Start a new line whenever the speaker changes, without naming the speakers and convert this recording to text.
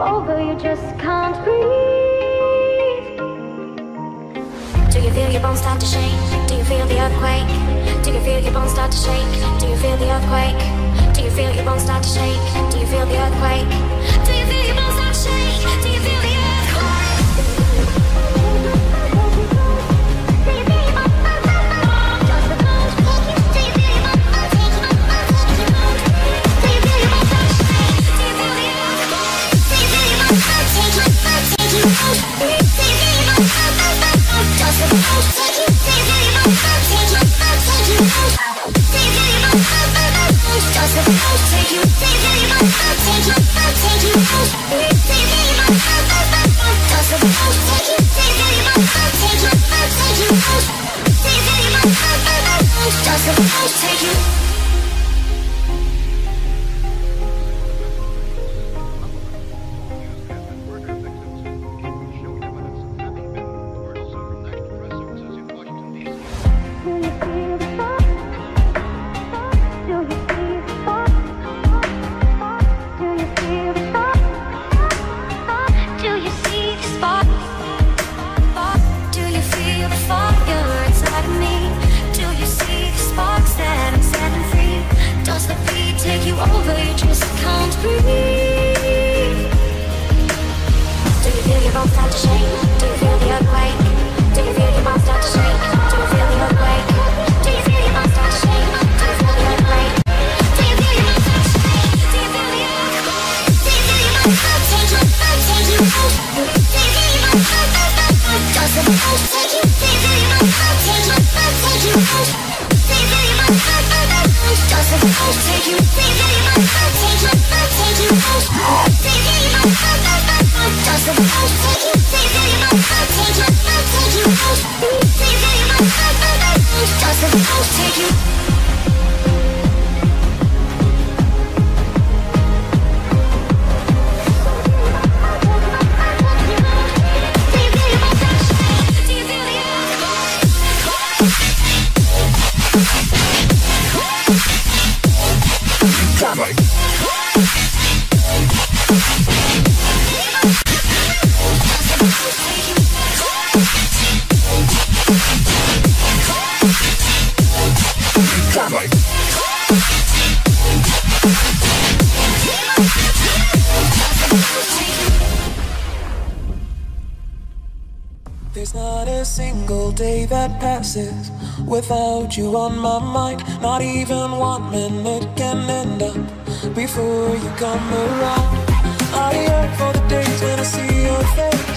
over, you just can't breathe. Do you feel your bones start to shake? Do you feel the earthquake? Do you feel your bones start to shake? Do you feel the earthquake? Do you feel your bones start to shake? Do you feel the earthquake? Do you feel your bones start to shake? Do you feel the earthquake? Take you.
There's not a single day that passes without you on my mind. Not even 1 minute can end up before you come around. I yearn for the days when I see your face,